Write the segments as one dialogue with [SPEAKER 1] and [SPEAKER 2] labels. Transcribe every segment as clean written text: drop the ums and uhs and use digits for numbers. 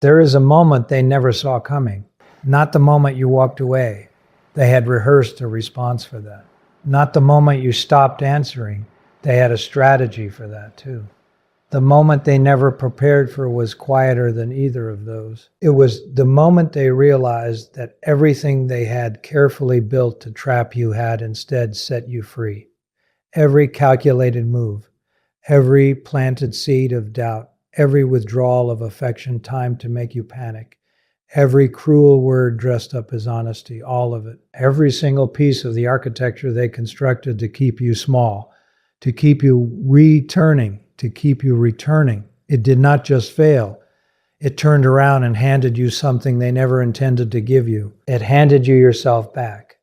[SPEAKER 1] There is a moment they never saw coming. Not the moment you walked away. They had rehearsed a response for that. Not the moment you stopped answering. They had a strategy for that too. The moment they never prepared for was quieter than either of those. It was the moment they realized that everything they had carefully built to trap you had instead set you free. Every calculated move, every planted seed of doubt, every withdrawal of affection timed to make you panic, every cruel word dressed up as honesty, all of it, every single piece of the architecture they constructed to keep you small, to keep you returning, to keep you returning. It did not just fail. It turned around and handed you something they never intended to give you. It handed you yourself back.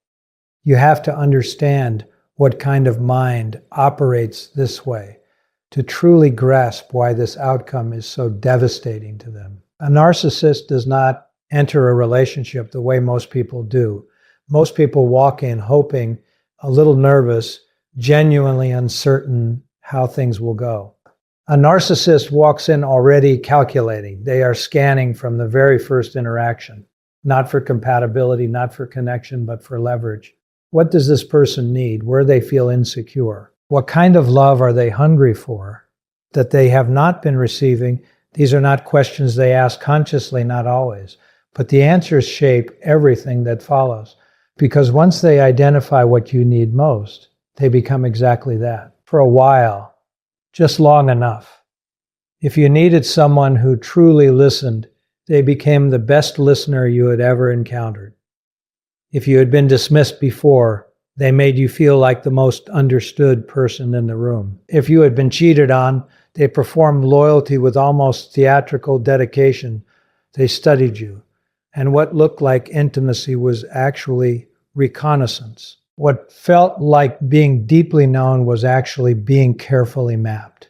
[SPEAKER 1] You have to understand what kind of mind operates this way to truly grasp why this outcome is so devastating to them. A narcissist does not enter a relationship the way most people do. Most people walk in hoping, a little nervous, genuinely uncertain how things will go. A narcissist walks in already calculating. They are scanning from the very first interaction, not for compatibility, not for connection, but for leverage. What does this person need? Where they feel insecure? What kind of love are they hungry for that they have not been receiving? These are not questions they ask consciously, not always, but the answers shape everything that follows. Because once they identify what you need most, they become exactly that. For a while, just long enough. If you needed someone who truly listened, they became the best listener you had ever encountered. If you had been dismissed before, they made you feel like the most understood person in the room. If you had been cheated on, they performed loyalty with almost theatrical dedication. They studied you. And what looked like intimacy was actually reconnaissance. What felt like being deeply known was actually being carefully mapped.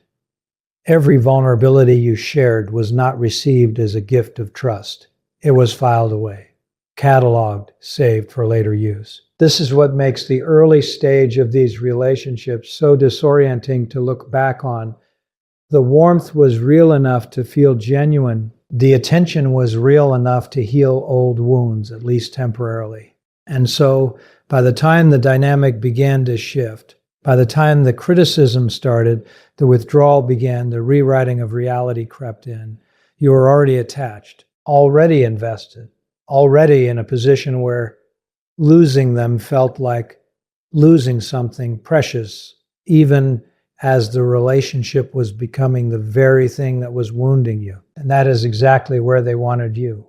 [SPEAKER 1] Every vulnerability you shared was not received as a gift of trust. It was filed away, cataloged, saved for later use. This is what makes the early stage of these relationships so disorienting to look back on. The warmth was real enough to feel genuine. The attention was real enough to heal old wounds, at least temporarily. And so, by the time the dynamic began to shift, by the time the criticism started, the withdrawal began, the rewriting of reality crept in. You were already attached, already invested, already in a position where losing them felt like losing something precious, even as the relationship was becoming the very thing that was wounding you. And that is exactly where they wanted you.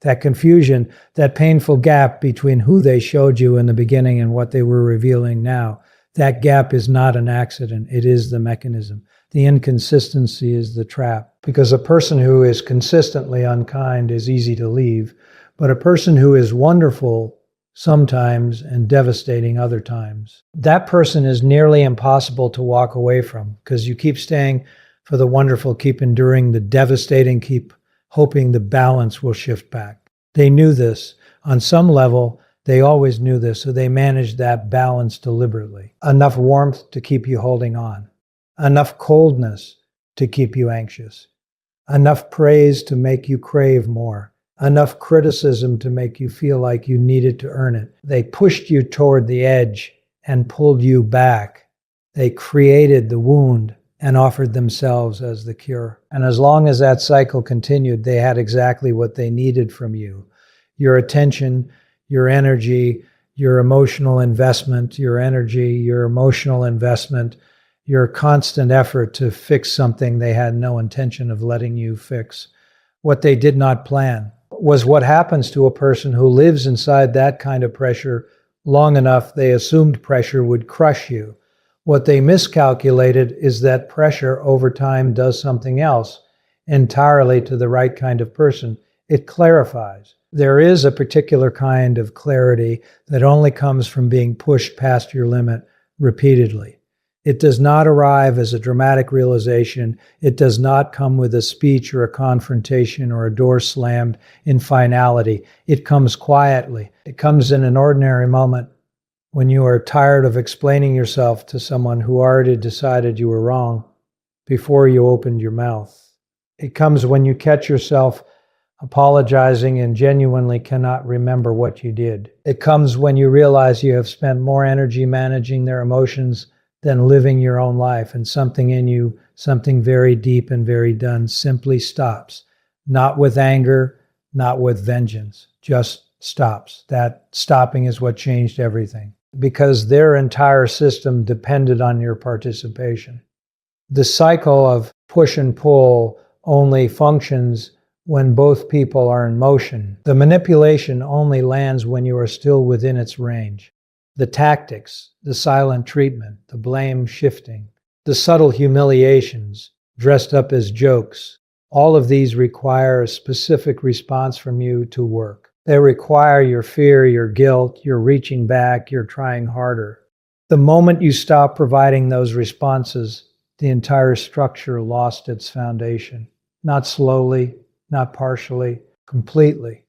[SPEAKER 1] That confusion, that painful gap between who they showed you in the beginning and what they were revealing now, that gap is not an accident. It is the mechanism. The inconsistency is the trap. Because a person who is consistently unkind is easy to leave, but a person who is wonderful sometimes and devastating other times, that person is nearly impossible to walk away from because you keep staying for the wonderful, keep enduring the devastating, keep hoping the balance will shift back. They knew this. On some level, they always knew this, so they managed that balance deliberately. Enough warmth to keep you holding on. Enough coldness to keep you anxious. Enough praise to make you crave more. Enough criticism to make you feel like you needed to earn it. They pushed you toward the edge and pulled you back. They created the wound and offered themselves as the cure. And as long as that cycle continued, they had exactly what they needed from you. Your attention, your energy, your emotional investment, your constant effort to fix something they had no intention of letting you fix. What they did not plan was what happens to a person who lives inside that kind of pressure long enough. They assumed pressure would crush you. What they miscalculated is that pressure over time does something else entirely to the right kind of person. It clarifies. There is a particular kind of clarity that only comes from being pushed past your limit repeatedly. It does not arrive as a dramatic realization. It does not come with a speech or a confrontation or a door slammed in finality. It comes quietly. It comes in an ordinary moment when you are tired of explaining yourself to someone who already decided you were wrong before you opened your mouth. It comes when you catch yourself apologizing and genuinely cannot remember what you did. It comes when you realize you have spent more energy managing their emotions than living your own life, and something in you, something very deep and very done, simply stops. Not with anger, not with vengeance, just stops. That stopping is what changed everything, because their entire system depended on your participation. The cycle of push and pull only functions when both people are in motion. The manipulation only lands when you are still within its range. The tactics, the silent treatment, the blame shifting, the subtle humiliations dressed up as jokes, all of these require a specific response from you to work. They require your fear, your guilt, your reaching back, your trying harder. The moment you stop providing those responses, the entire structure lost its foundation. Not slowly, not partially, completely.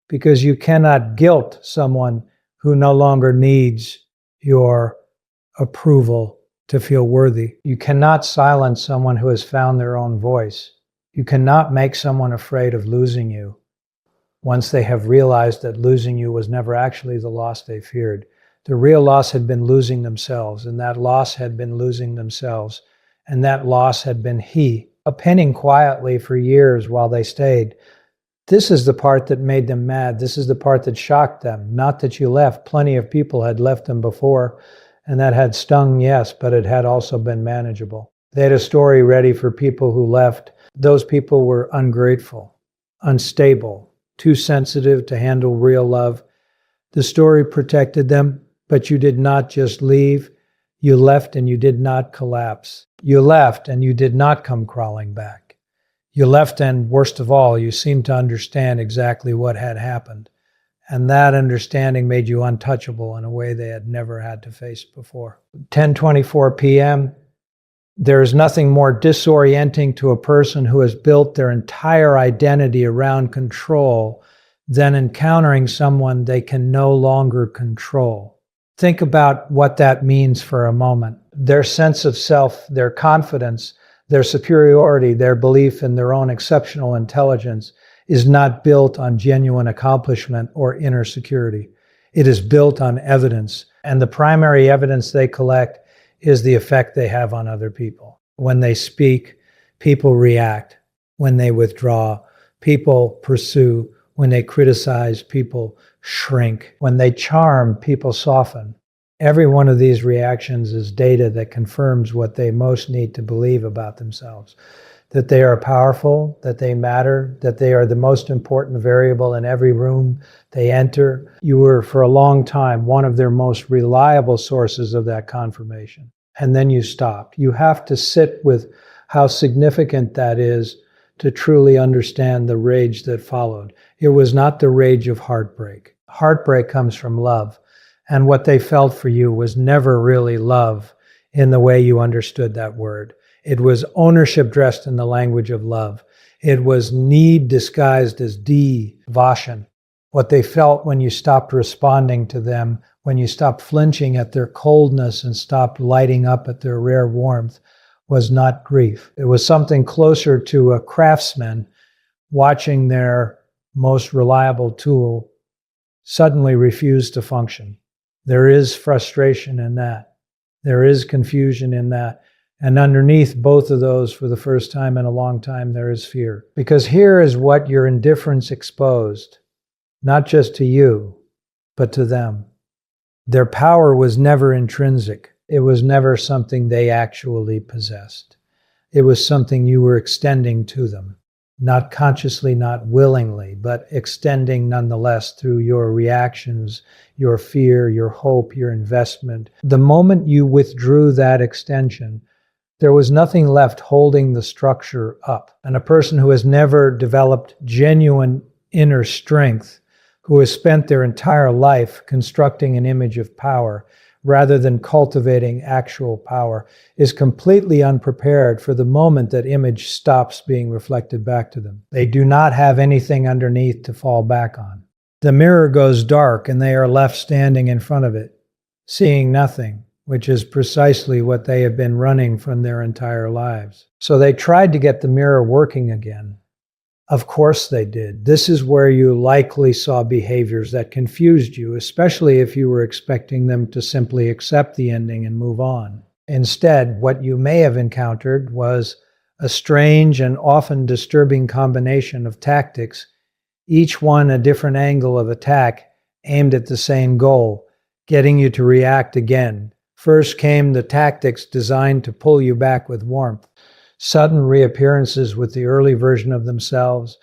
[SPEAKER 1] Because you cannot guilt someone who no longer needs your approval to feel worthy. You cannot silence someone who has found their own voice. You cannot make someone afraid of losing you once they have realized that losing you was never actually the loss they feared. The real loss had been losing themselves, and that loss had been losing themselves, and that loss had been appending quietly for years while they stayed. This is the part that made them mad. This is the part that shocked them. Not that you left. Plenty of people had left them before, and that had stung, yes, but it had also been manageable. They had a story ready for people who left. Those people were ungrateful, unstable, too sensitive to handle real love. The story protected them, but you did not just leave. You left and you did not collapse. You left and you did not come crawling back. You left and, worst of all, you seemed to understand exactly what had happened. And that understanding made you untouchable in a way they had never had to face before. 10:24 p.m., there is nothing more disorienting to a person who has built their entire identity around control than encountering someone they can no longer control. Think about what that means for a moment. Their sense of self, their confidence, their superiority, their belief in their own exceptional intelligence is not built on genuine accomplishment or inner security. It is built on evidence, and the primary evidence they collect is the effect they have on other people. When they speak, people react. When they withdraw, people pursue. When they criticize, people shrink. When they charm, people soften. Every one of these reactions is data that confirms what they most need to believe about themselves. That they are powerful, that they matter, that they are the most important variable in every room they enter. You were, for a long time, one of their most reliable sources of that confirmation. And then you stopped. You have to sit with how significant that is to truly understand the rage that followed. It was not the rage of heartbreak. Heartbreak comes from love. And what they felt for you was never really love in the way you understood that word. It was ownership dressed in the language of love. It was need disguised as devotion. What they felt when you stopped responding to them, when you stopped flinching at their coldness and stopped lighting up at their rare warmth, was not grief. It was something closer to a craftsman watching their most reliable tool suddenly refuse to function. There is frustration in that. There is confusion in that. And underneath both of those, for the first time in a long time, there is fear. Because here is what your indifference exposed, not just to you, but to them. Their power was never intrinsic. It was never something they actually possessed. It was something you were extending to them. Not consciously, not willingly, but extending nonetheless through your reactions, your fear, your hope, your investment. The moment you withdrew that extension, there was nothing left holding the structure up. And a person who has never developed genuine inner strength, who has spent their entire life constructing an image of power rather than cultivating actual power, is completely unprepared for the moment that image stops being reflected back to them. They do not have anything underneath to fall back on. The mirror goes dark and they are left standing in front of it, seeing nothing, which is precisely what they have been running from their entire lives. So they tried to get the mirror working again. Of course they did. This is where you likely saw behaviors that confused you, especially if you were expecting them to simply accept the ending and move on. Instead, what you may have encountered was a strange and often disturbing combination of tactics, each one a different angle of attack aimed at the same goal, getting you to react again. First came the tactics designed to pull you back with warmth. Sudden reappearances with the early version of themselves,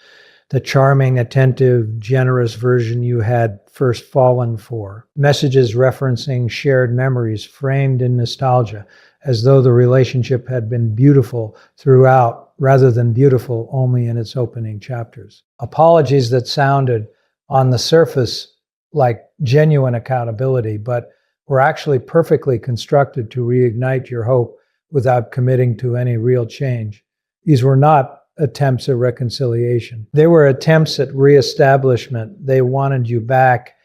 [SPEAKER 1] the charming, attentive, generous version you had first fallen for. Messages referencing shared memories framed in nostalgia, as though the relationship had been beautiful throughout, rather than beautiful only in its opening chapters. Apologies that sounded, on the surface, like genuine accountability, but were actually perfectly constructed to reignite your hope without committing to any real change. These were not attempts at reconciliation. They were attempts at reestablishment. They wanted you back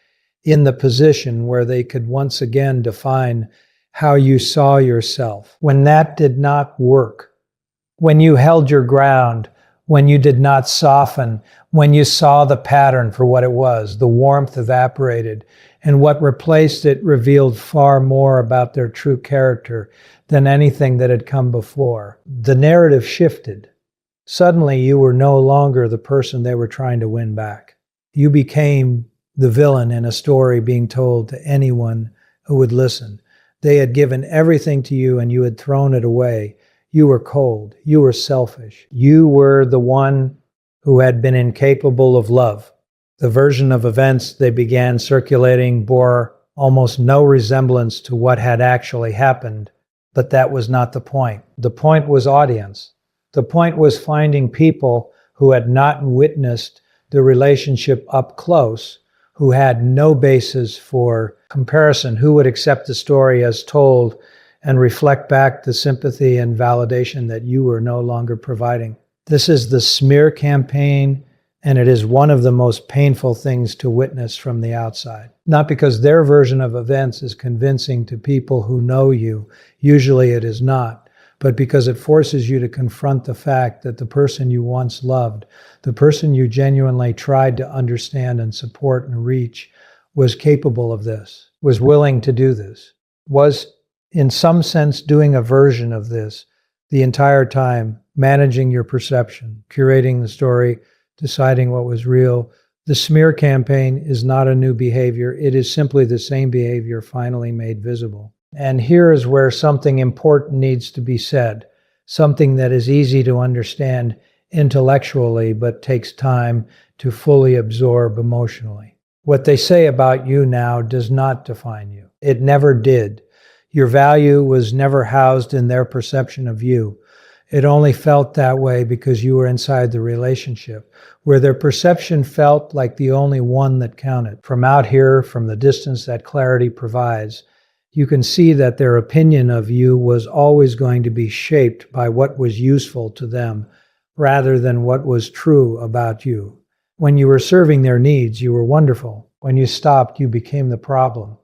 [SPEAKER 1] in the position where they could once again define how you saw yourself. When that did not work, when you held your ground, when you did not soften, when you saw the pattern for what it was, the warmth evaporated, and what replaced it revealed far more about their true character than anything that had come before. The narrative shifted. Suddenly, you were no longer the person they were trying to win back. You became the villain in a story being told to anyone who would listen. They had given everything to you and you had thrown it away. You were cold. You were selfish. You were the one who had been incapable of love. The version of events they began circulating bore almost no resemblance to what had actually happened, but that was not the point. The point was audience. The point was finding people who had not witnessed the relationship up close, who had no basis for comparison, who would accept the story as told and reflect back the sympathy and validation that you were no longer providing. This is the smear campaign, and it is one of the most painful things to witness from the outside. Not because their version of events is convincing to people who know you, usually it is not, but because it forces you to confront the fact that the person you once loved, the person you genuinely tried to understand and support and reach, was capable of this, was willing to do this, was in some sense doing a version of this the entire time, managing your perception, curating the story, deciding what was real. The smear campaign is not a new behavior. It is simply the same behavior finally made visible. And here is where something important needs to be said, something that is easy to understand intellectually but takes time to fully absorb emotionally. What they say about you now does not define you. It never did. Your value was never housed in their perception of you. It only felt that way because you were inside the relationship, where their perception felt like the only one that counted. From out here, from the distance that clarity provides, you can see that their opinion of you was always going to be shaped by what was useful to them, rather than what was true about you. When you were serving their needs, you were wonderful. When you stopped, you became the problem.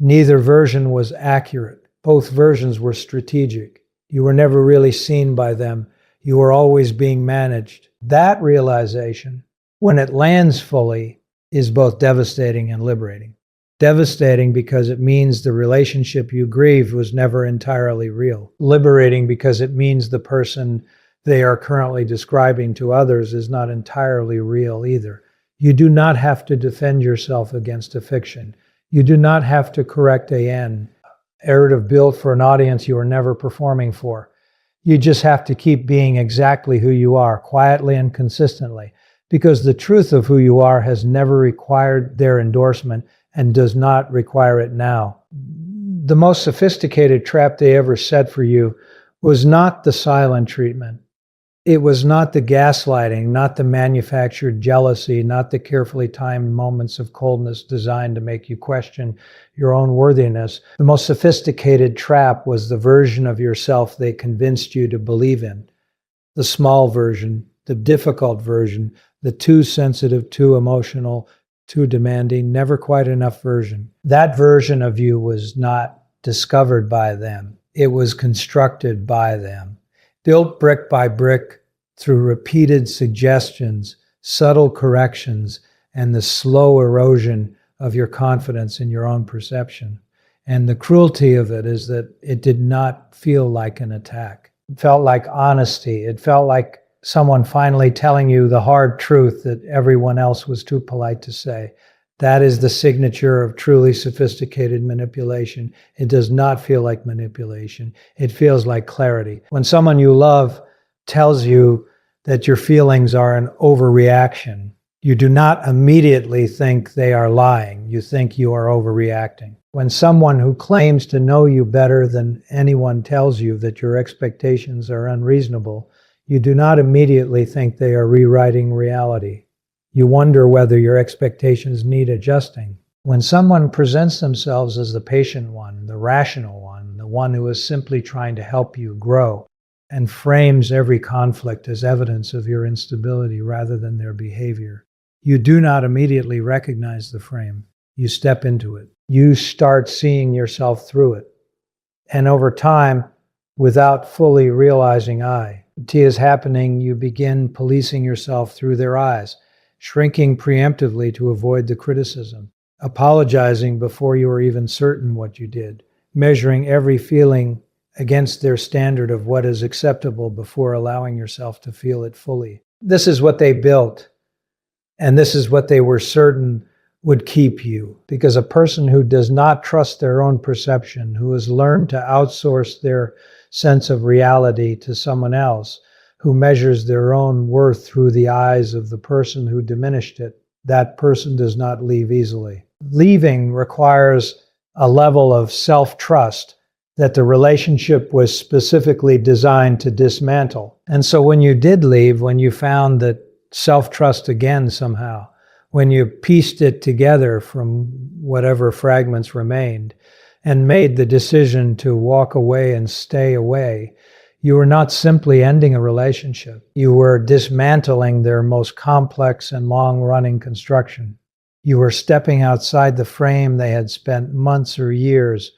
[SPEAKER 1] Neither version was accurate. Both versions were strategic. You were never really seen by them. You were always being managed. That realization, when it lands fully, is both devastating and liberating. Devastating because it means the relationship you grieved was never entirely real. Liberating because it means the person they are currently describing to others is not entirely real either. You do not have to defend yourself against a fiction. You do not have to correct an narrative built for an audience you are never performing for. You just have to keep being exactly who you are, quietly and consistently, because the truth of who you are has never required their endorsement and does not require it now. The most sophisticated trap they ever set for you was not the silent treatment. It was not the gaslighting, not the manufactured jealousy, not the carefully timed moments of coldness designed to make you question your own worthiness. The most sophisticated trap was the version of yourself they convinced you to believe in. The small version, the difficult version, the too sensitive, too emotional, too demanding, never quite enough version. That version of you was not discovered by them. It was constructed by them. Built brick by brick, through repeated suggestions, subtle corrections, and the slow erosion of your confidence in your own perception. And the cruelty of it is that it did not feel like an attack. It felt like honesty. It felt like someone finally telling you the hard truth that everyone else was too polite to say. That is the signature of truly sophisticated manipulation. It does not feel like manipulation. It feels like clarity. When someone you love tells you that your feelings are an overreaction, you do not immediately think they are lying. You think you are overreacting. When someone who claims to know you better than anyone tells you that your expectations are unreasonable, you do not immediately think they are rewriting reality. You wonder whether your expectations need adjusting. When someone presents themselves as the patient one, the rational one, the one who is simply trying to help you grow, and frames every conflict as evidence of your instability rather than their behavior, you do not immediately recognize the frame. You step into it. You start seeing yourself through it. And over time, without fully realizing it is happening, you begin policing yourself through their eyes, shrinking preemptively to avoid the criticism, apologizing before you are even certain what you did, measuring every feeling against their standard of what is acceptable before allowing yourself to feel it fully. This is what they built, and this is what they were certain would keep you. Because a person who does not trust their own perception, who has learned to outsource their sense of reality to someone else, who measures their own worth through the eyes of the person who diminished it, that person does not leave easily. Leaving requires a level of self-trust that the relationship was specifically designed to dismantle. And so when you did leave, when you found that self-trust again somehow, when you pieced it together from whatever fragments remained and made the decision to walk away and stay away, you were not simply ending a relationship. You were dismantling their most complex and long-running construction. You were stepping outside the frame they had spent months or years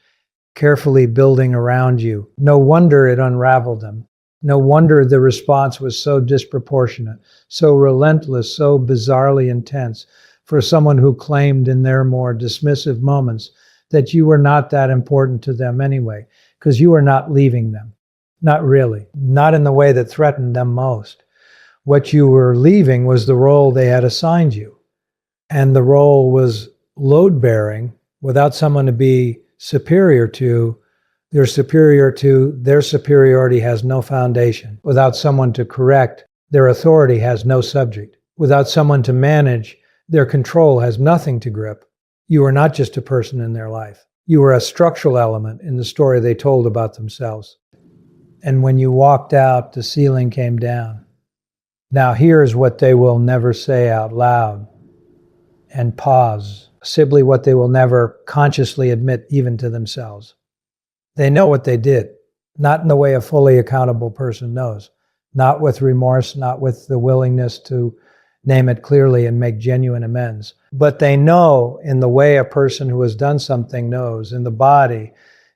[SPEAKER 1] carefully building around you. No wonder it unraveled them. No wonder the response was so disproportionate, so relentless, so bizarrely intense for someone who claimed in their more dismissive moments that you were not that important to them anyway, because you were not leaving them. Not really. Not in the way that threatened them most. What you were leaving was the role they had assigned you. And the role was load-bearing without someone to be superior to. Their superiority has no foundation. Without someone to correct, their authority has no subject. Without someone to manage, their control has nothing to grip. You are not just a person in their life. You were a structural element in the story they told about themselves. And when you walked out, the ceiling came down. Now here's what they will never say out loud. And pause. Simply what they will never consciously admit even to themselves. They know what they did, not in the way a fully accountable person knows. Not with remorse, not with the willingness to name it clearly and make genuine amends. But they know in the way a person who has done something knows, in the body,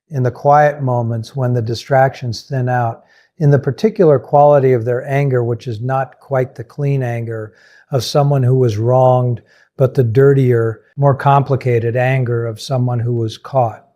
[SPEAKER 1] in the quiet moments when the distractions thin out, in the particular quality of their anger, which is not quite the clean anger of someone who was wronged, but the dirtier, more complicated anger of someone who was caught.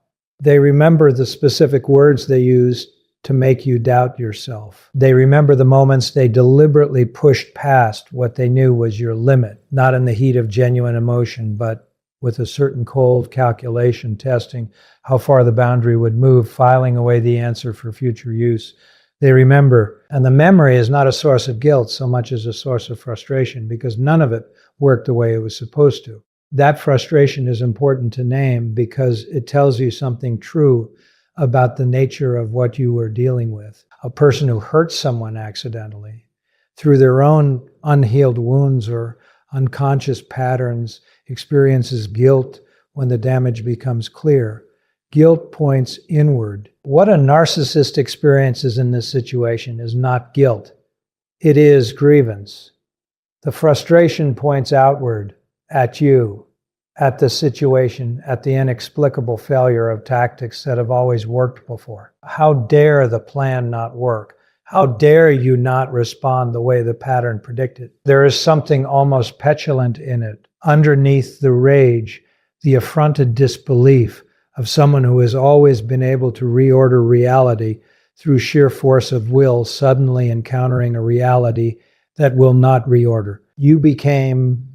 [SPEAKER 1] They remember the specific words they used to make you doubt yourself. They remember the moments they deliberately pushed past what they knew was your limit, not in the heat of genuine emotion, but with a certain cold calculation, testing how far the boundary would move, filing away the answer for future use. They remember, and the memory is not a source of guilt so much as a source of frustration, because none of it worked the way it was supposed to. That frustration is important to name because it tells you something true about the nature of what you were dealing with. A person who hurts someone accidentally through their own unhealed wounds or unconscious patterns experiences guilt when the damage becomes clear. Guilt points inward. What a narcissist experiences in this situation is not guilt. It is grievance. The frustration points outward at you, at the situation, at the inexplicable failure of tactics that have always worked before. How dare the plan not work? How dare you not respond the way the pattern predicted? There is something almost petulant in it. Underneath the rage, the affronted disbelief of someone who has always been able to reorder reality through sheer force of will, suddenly encountering a reality that will not reorder. You became,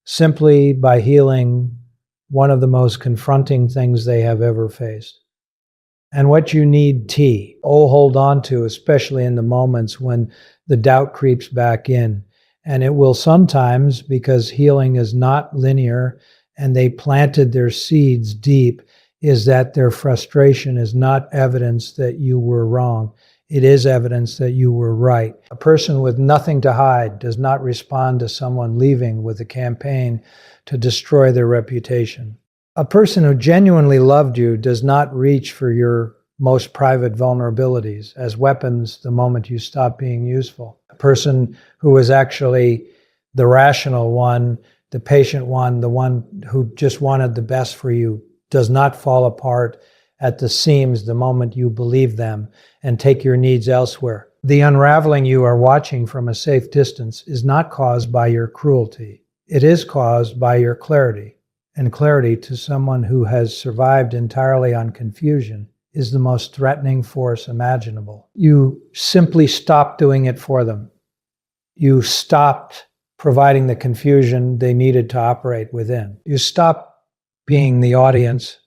[SPEAKER 1] simply by healing, one of the most confronting things they have ever faced. And what you need, hold on to, especially in the moments when the doubt creeps back in. And it will sometimes, because healing is not linear and they planted their seeds deep, is that their frustration is not evidence that you were wrong. It is evidence that you were right. A person with nothing to hide does not respond to someone leaving with a campaign to destroy their reputation. A person who genuinely loved you does not reach for your most private vulnerabilities as weapons the moment you stop being useful. A person who is actually the rational one, the patient one, the one who just wanted the best for you, does not fall apart at the seams the moment you believe them and take your needs elsewhere. The unraveling you are watching from a safe distance is not caused by your cruelty. It is caused by your clarity. And clarity, to someone who has survived entirely on confusion, is the most threatening force imaginable. You simply stopped doing it for them. You stopped providing the confusion they needed to operate within. You stopped being the audience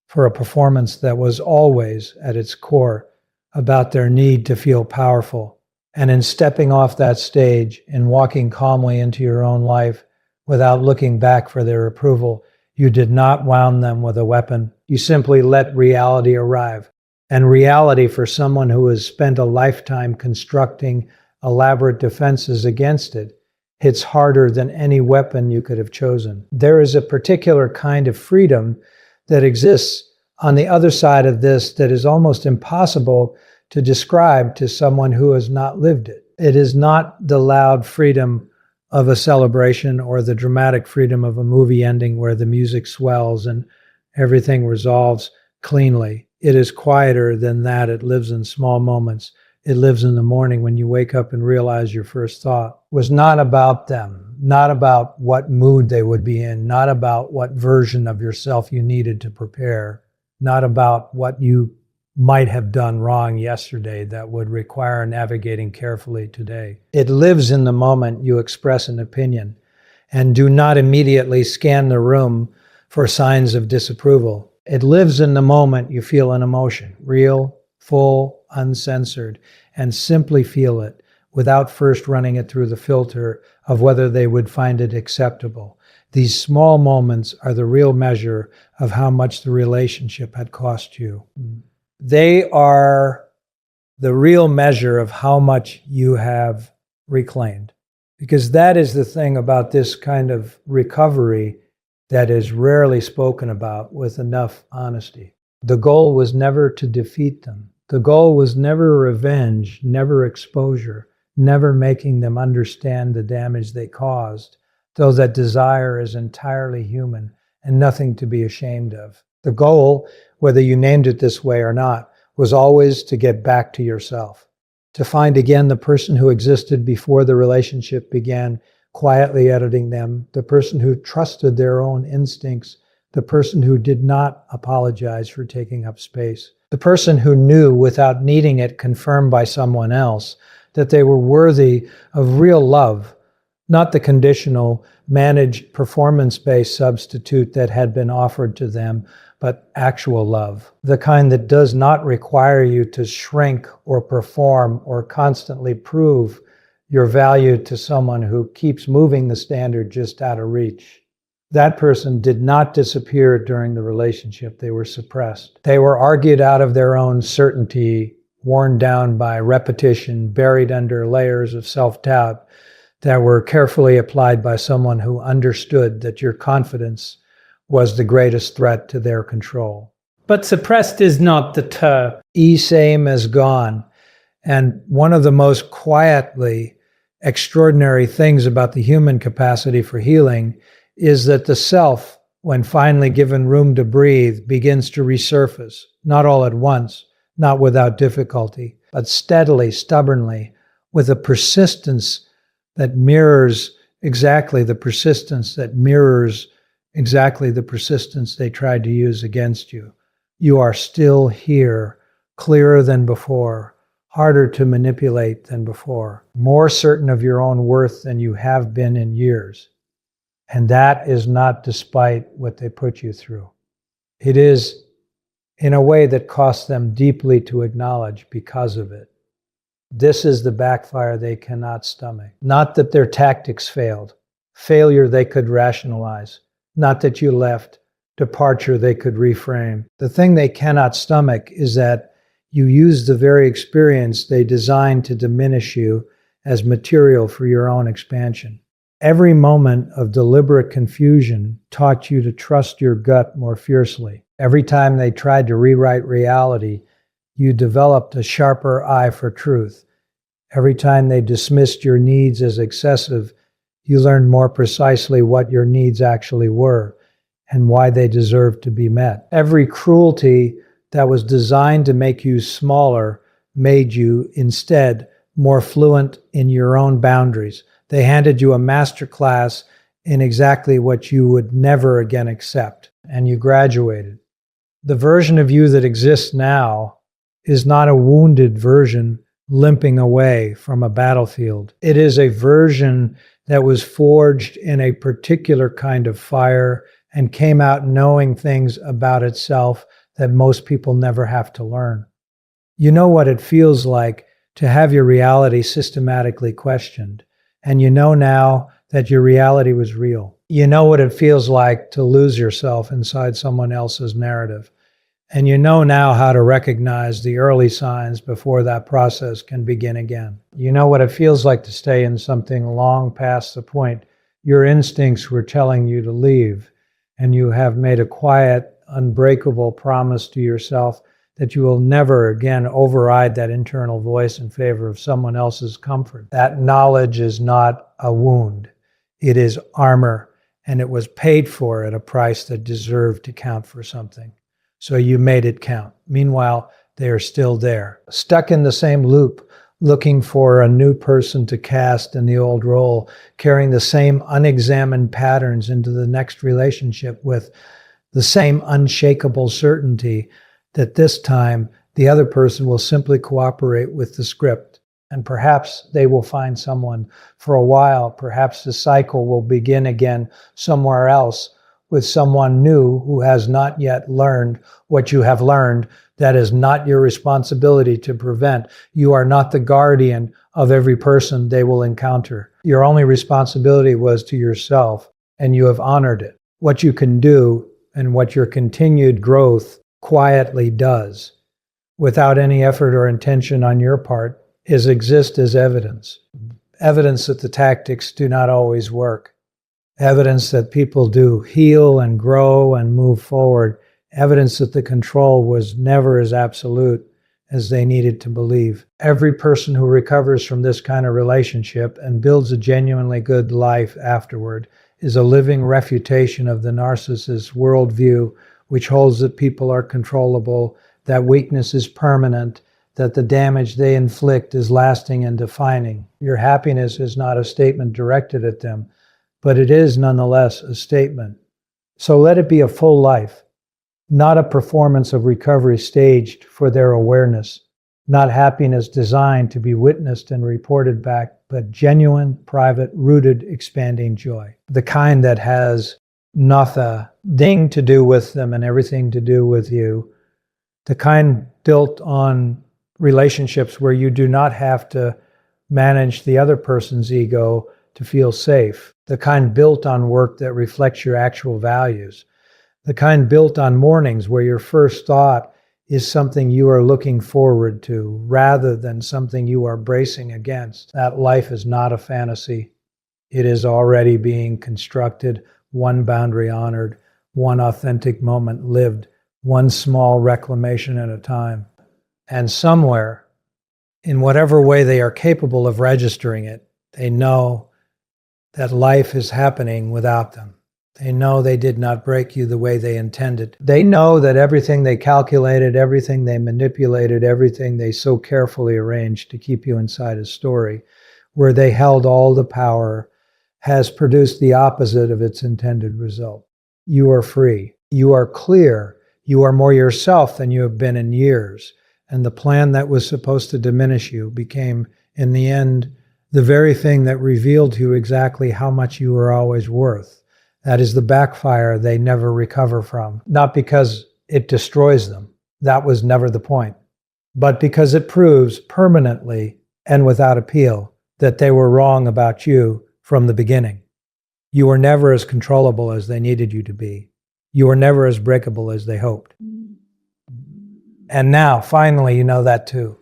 [SPEAKER 1] for a performance that was always, at its core, about their need to feel powerful. And in stepping off that stage and walking calmly into your own life without looking back for their approval, you did not wound them with a weapon. You simply let reality arrive. And reality, for someone who has spent a lifetime constructing elaborate defenses against it, hits harder than any weapon you could have chosen. There is a particular kind of freedom that exists on the other side of this that is almost impossible to describe to someone who has not lived it. It is not the loud freedom of a celebration or the dramatic freedom of a movie ending where the music swells and everything resolves cleanly. It is quieter than that. It lives in small moments. It lives in the morning when you wake up and realize your first thought was not about them, not about what mood they would be in, not about what version of yourself you needed to prepare, not about what you might have done wrong yesterday that would require navigating carefully today. It lives in the moment you express an opinion, and do not immediately scan the room for signs of disapproval. It lives in the moment you feel an emotion, real, full, uncensored, and simply feel it without first running it through the filter of whether they would find it acceptable. These small moments are the real measure of how much the relationship had cost you. They are the real measure of how much you have reclaimed. Because that is the thing about this kind of recovery that is rarely spoken about with enough honesty. The goal was never to defeat them. The goal was never revenge, never exposure, never making them understand the damage they caused, though that desire is entirely human and nothing to be ashamed of. The goal, whether you named it this way or not, was always to get back to yourself, to find again the person who existed before the relationship began quietly editing them, the person who trusted their own instincts, the person who did not apologize for taking up space, the person who knew without needing it confirmed by someone else that they were worthy of real love, not the conditional, managed, performance-based substitute that had been offered to them, but actual love, the kind that does not require you to shrink or perform or constantly prove your value to someone who keeps moving the standard just out of reach. That person did not disappear during the relationship. They were suppressed. They were argued out of their own certainty, worn down by repetition, buried under layers of self-doubt that were carefully applied by someone who understood that your confidence was the greatest threat to their control. But suppressed is not the term. Same as gone. And one of the most quietly extraordinary things about the human capacity for healing is that the self, when finally given room to breathe, begins to resurface, not all at once, not without difficulty, but steadily, stubbornly, with a persistence that mirrors exactly the persistence they tried to use against you. You are still here, clearer than before, harder to manipulate than before, more certain of your own worth than you have been in years. And that is not despite what they put you through. It is in a way that costs them deeply to acknowledge because of it. This is the backfire they cannot stomach. Not that their tactics failed. Failure they could rationalize. Not that you left. Departure they could reframe. The thing they cannot stomach is that you used the very experience they designed to diminish you as material for your own expansion. Every moment of deliberate confusion taught you to trust your gut more fiercely. Every time they tried to rewrite reality, you developed a sharper eye for truth. Every time they dismissed your needs as excessive, you learned more precisely what your needs actually were and why they deserved to be met. Every cruelty that was designed to make you smaller made you, instead, more fluent in your own boundaries. They handed you a master class in exactly what you would never again accept, and you graduated. The version of you that exists now is not a wounded version limping away from a battlefield. It is a version that was forged in a particular kind of fire and came out knowing things about itself that most people never have to learn. You know what it feels like to have your reality systematically questioned, and you know now that your reality was real. You know what it feels like to lose yourself inside someone else's narrative. And you know now how to recognize the early signs before that process can begin again. You know what it feels like to stay in something long past the point your instincts were telling you to leave, and you have made a quiet, unbreakable promise to yourself that you will never again override that internal voice in favor of someone else's comfort. That knowledge is not a wound. It is armor, and it was paid for at a price that deserved to count for something. So you made it count. Meanwhile, they are still there, stuck in the same loop, looking for a new person to cast in the old role, carrying the same unexamined patterns into the next relationship with the same unshakable certainty that this time the other person will simply cooperate with the script. And perhaps they will find someone for a while. Perhaps the cycle will begin again somewhere else, with someone new who has not yet learned what you have learned. That is not your responsibility to prevent. You are not the guardian of every person they will encounter. Your only responsibility was to yourself, and you have honored it. What you can do and what your continued growth quietly does, without any effort or intention on your part, is exist as evidence. Evidence that the tactics do not always work. Evidence that people do heal and grow and move forward. Evidence that the control was never as absolute as they needed to believe. Every person who recovers from this kind of relationship and builds a genuinely good life afterward is a living refutation of the narcissist's worldview, which holds that people are controllable, that weakness is permanent, that the damage they inflict is lasting and defining. Your happiness is not a statement directed at them, but it is nonetheless a statement. So let it be a full life, not a performance of recovery staged for their awareness, not happiness designed to be witnessed and reported back, but genuine, private, rooted, expanding joy. The kind that has nothing to do with them and everything to do with you. The kind built on relationships where you do not have to manage the other person's ego to feel safe. The kind built on work that reflects your actual values. The kind built on mornings where your first thought is something you are looking forward to rather than something you are bracing against. That life is not a fantasy. It is already being constructed, one boundary honored, one authentic moment lived, one small reclamation at a time. And somewhere, in whatever way they are capable of registering it, they know that life is happening without them. They know they did not break you the way they intended. They know that everything they calculated, everything they manipulated, everything they so carefully arranged to keep you inside a story where they held all the power has produced the opposite of its intended result. You are free. You are clear. You are more yourself than you have been in years. And the plan that was supposed to diminish you became, in the end, the very thing that revealed to you exactly how much you were always worth. That is the backfire they never recover from. Not because it destroys them. That was never the point. But because it proves permanently and without appeal that they were wrong about you from the beginning. You were never as controllable as they needed you to be. You were never as breakable as they hoped. And now, finally, you know that too.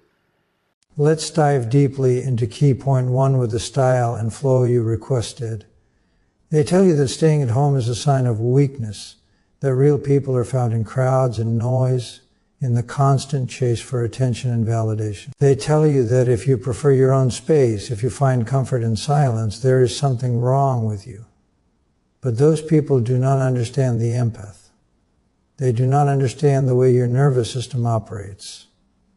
[SPEAKER 1] Let's dive deeply into key point 1 with the style and flow you requested. They tell you that staying at home is a sign of weakness, that real people are found in crowds and noise, in the constant chase for attention and validation. They tell you that if you prefer your own space, if you find comfort in silence, there is something wrong with you. But those people do not understand the empath. They do not understand the way your nervous system operates,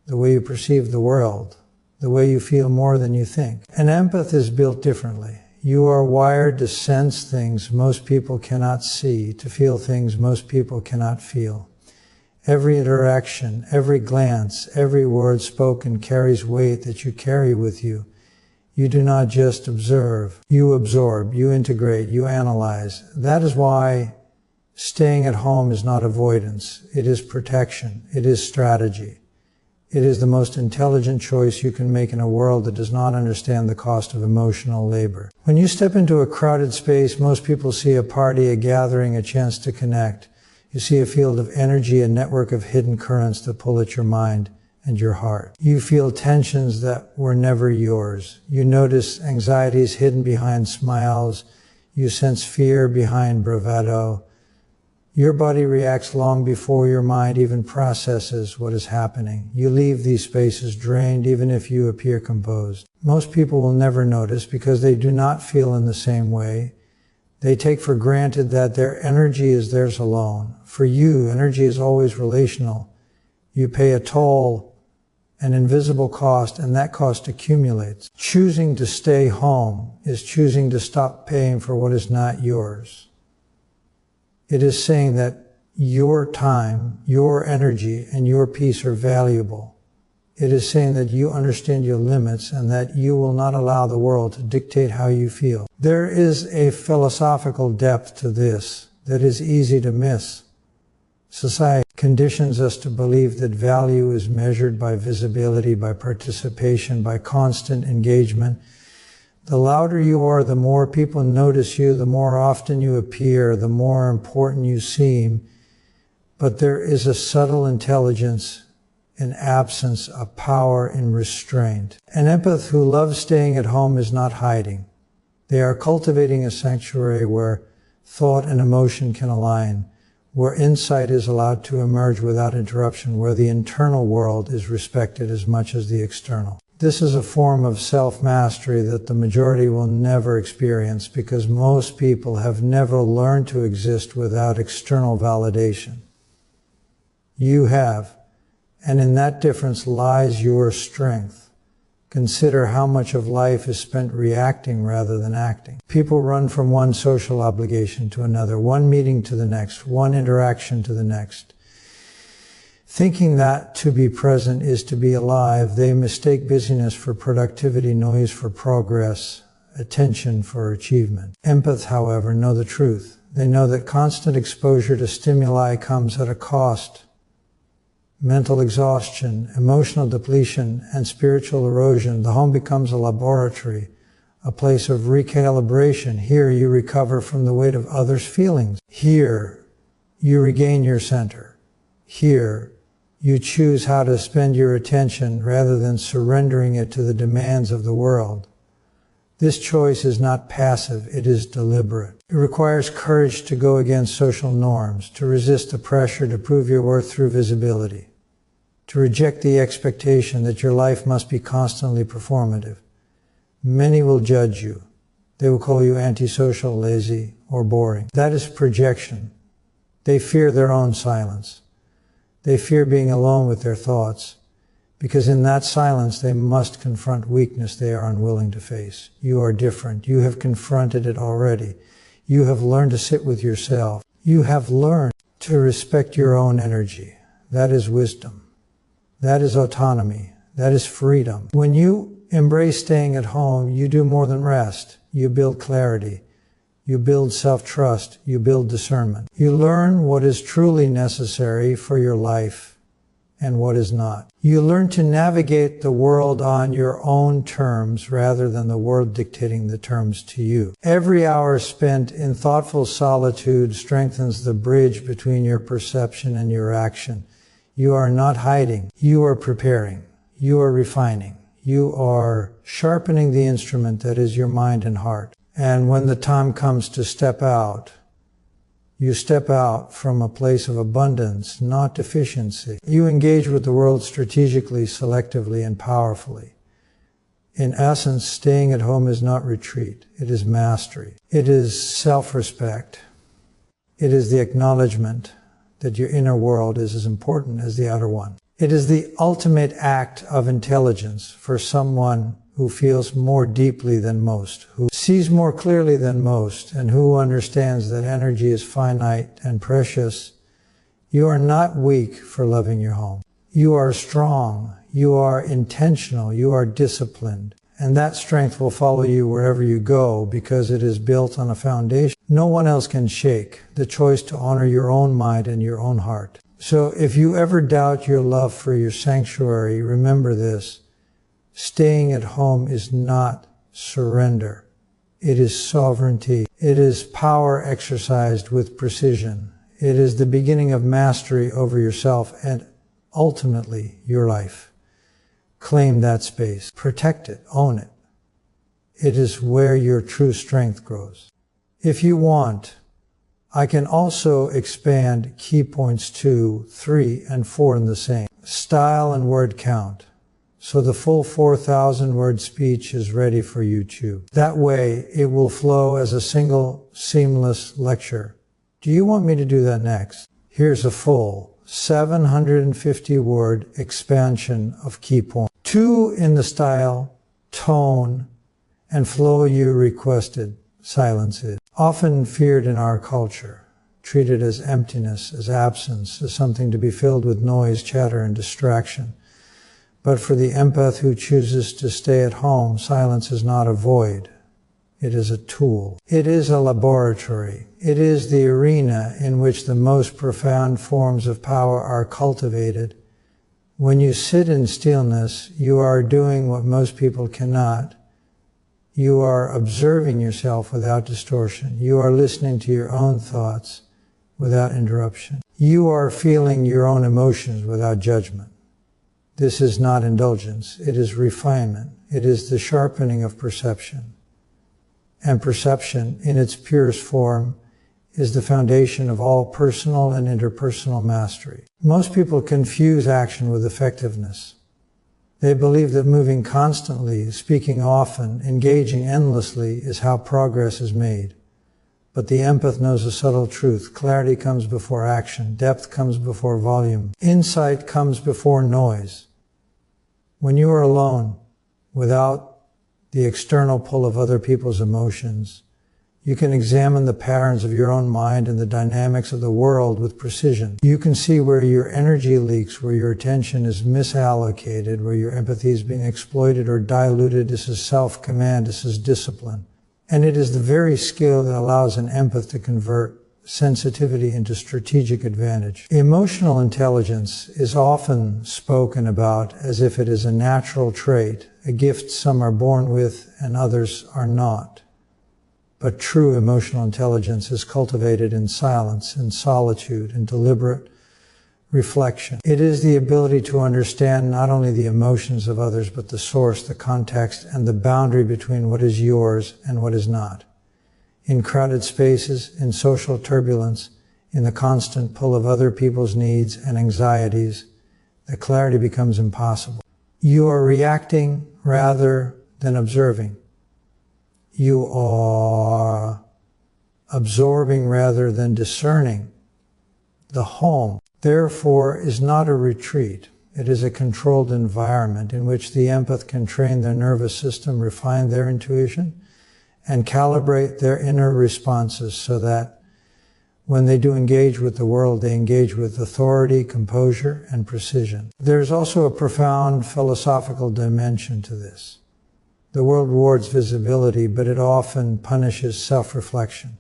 [SPEAKER 1] the way you perceive the world, the way you feel more than you think. An empath is built differently. You are wired to sense things most people cannot see, to feel things most people cannot feel. Every interaction, every glance, every word spoken carries weight that you carry with you. You do not just observe. You absorb, you integrate, you analyze. That is why staying at home is not avoidance. It is protection. It is strategy. It is the most intelligent choice you can make in a world that does not understand the cost of emotional labor. When you step into a crowded space, most people see a party, a gathering, a chance to connect. You see a field of energy, a network of hidden currents that pull at your mind and your heart. You feel tensions that were never yours. You notice anxieties hidden behind smiles. You sense fear behind bravado. Your body reacts long before your mind even processes what is happening. You leave these spaces drained even if you appear composed. Most people will never notice because they do not feel in the same way. They take for granted that their energy is theirs alone. For you, energy is always relational. You pay a toll, an invisible cost, and that cost accumulates. Choosing to stay home is choosing to stop paying for what is not yours. It is saying that your time, your energy, and your peace are valuable. It is saying that you understand your limits and that you will not allow the world to dictate how you feel. There is a philosophical depth to this that is easy to miss. Society conditions us to believe that value is measured by visibility, by participation, by constant engagement. The louder you are, the more people notice you, the more often you appear, the more important you seem. But there is a subtle intelligence in absence of power in restraint. An empath who loves staying at home is not hiding. They are cultivating a sanctuary where thought and emotion can align, where insight is allowed to emerge without interruption, where the internal world is respected as much as the external. This is a form of self-mastery that the majority will never experience because most people have never learned to exist without external validation. You have, and in that difference lies your strength. Consider how much of life is spent reacting rather than acting. People run from one social obligation to another, one meeting to the next, one interaction to the next. Thinking that to be present is to be alive, they mistake busyness for productivity, noise for progress, attention for achievement. Empaths, however, know the truth. They know that constant exposure to stimuli comes at a cost. Mental exhaustion, emotional depletion, and spiritual erosion. The home becomes a laboratory, a place of recalibration. Here you recover from the weight of others' feelings. Here you regain your center. Here you choose how to spend your attention rather than surrendering it to the demands of the world. This choice is not passive, it is deliberate. It requires courage to go against social norms, to resist the pressure to prove your worth through visibility, to reject the expectation that your life must be constantly performative. Many will judge you. They will call you antisocial, lazy, or boring. That is projection. They fear their own silence. They fear being alone with their thoughts, because in that silence they must confront weakness they are unwilling to face. You are different. You have confronted it already. You have learned to sit with yourself. You have learned to respect your own energy. That is wisdom. That is autonomy. That is freedom. When you embrace staying at home, you do more than rest. You build clarity. You build self-trust. You build discernment. You learn what is truly necessary for your life and what is not. You learn to navigate the world on your own terms rather than the world dictating the terms to you. Every hour spent in thoughtful solitude strengthens the bridge between your perception and your action. You are not hiding. You are preparing. You are refining. You are sharpening the instrument that is your mind and heart. And when the time comes to step out, you step out from a place of abundance, not deficiency. You engage with the world strategically, selectively, and powerfully. In essence, staying at home is not retreat. It is mastery. It is self-respect. It is the acknowledgement that your inner world is as important as the outer one. It is the ultimate act of intelligence for someone who feels more deeply than most, who sees more clearly than most, and who understands that energy is finite and precious. You are not weak for loving your home. You are strong. You are intentional. You are disciplined. And that strength will follow you wherever you go because it is built on a foundation no one else can shake, the choice to honor your own mind and your own heart. So if you ever doubt your love for your sanctuary, remember this. Staying at home is not surrender. It is sovereignty. It is power exercised with precision. It is the beginning of mastery over yourself and ultimately your life. Claim that space. Protect it. Own it. It is where your true strength grows. If you want, I can also expand key points 2, 3, and 4 in the same. Style and word count. So the full 4,000 word speech is ready for YouTube. That way it will flow as a single seamless lecture. Do you want me to do that next? Here's a full 750 word expansion of key points. 2 in the style, tone, and flow you requested. Silence is often feared in our culture, treated as emptiness, as absence, as something to be filled with noise, chatter, and distraction. But for the empath who chooses to stay at home, silence is not a void. It is a tool. It is a laboratory. It is the arena in which the most profound forms of power are cultivated. When you sit in stillness, you are doing what most people cannot. You are observing yourself without distortion. You are listening to your own thoughts without interruption. You are feeling your own emotions without judgment. This is not indulgence. It is refinement. It is the sharpening of perception. And perception, in its purest form, is the foundation of all personal and interpersonal mastery. Most people confuse action with effectiveness. They believe that moving constantly, speaking often, engaging endlessly is how progress is made. But the empath knows a subtle truth. Clarity comes before action. Depth comes before volume. Insight comes before noise. When you are alone, without the external pull of other people's emotions, you can examine the patterns of your own mind and the dynamics of the world with precision. You can see where your energy leaks, where your attention is misallocated, where your empathy is being exploited or diluted. This is self-command. This is discipline. And it is the very skill that allows an empath to convert sensitivity into strategic advantage. Emotional intelligence is often spoken about as if it is a natural trait, a gift some are born with and others are not. But true emotional intelligence is cultivated in silence, in solitude, in deliberate reflection. It is the ability to understand not only the emotions of others, but the source, the context, and the boundary between what is yours and what is not. In crowded spaces, in social turbulence, in the constant pull of other people's needs and anxieties, the clarity becomes impossible. You are reacting rather than observing. You are absorbing rather than discerning. The home, therefore, is not a retreat. It is a controlled environment in which the empath can train their nervous system, refine their intuition, and calibrate their inner responses so that when they do engage with the world, they engage with authority, composure, and precision. There's also a profound philosophical dimension to this. The world rewards visibility, but it often punishes self-reflection.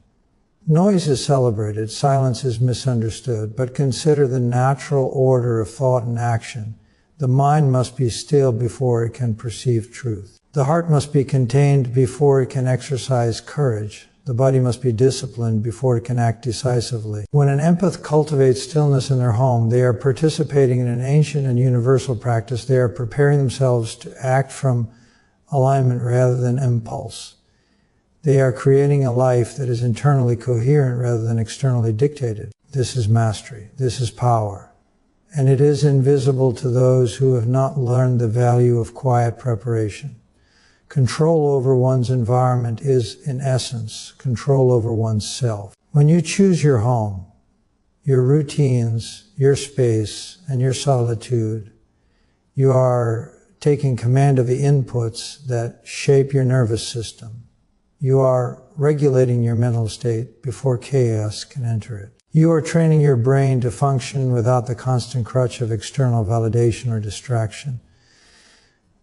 [SPEAKER 1] Noise is celebrated, silence is misunderstood, but consider the natural order of thought and action. The mind must be still before it can perceive truth. The heart must be contained before it can exercise courage. The body must be disciplined before it can act decisively. When an empath cultivates stillness in their home, they are participating in an ancient and universal practice. They are preparing themselves to act from alignment rather than impulse. They are creating a life that is internally coherent rather than externally dictated. This is mastery. This is power. And it is invisible to those who have not learned the value of quiet preparation. Control over one's environment is, in essence, control over one's self. When you choose your home, your routines, your space, and your solitude, you are taking command of the inputs that shape your nervous system. You are regulating your mental state before chaos can enter it. You are training your brain to function without the constant crutch of external validation or distraction.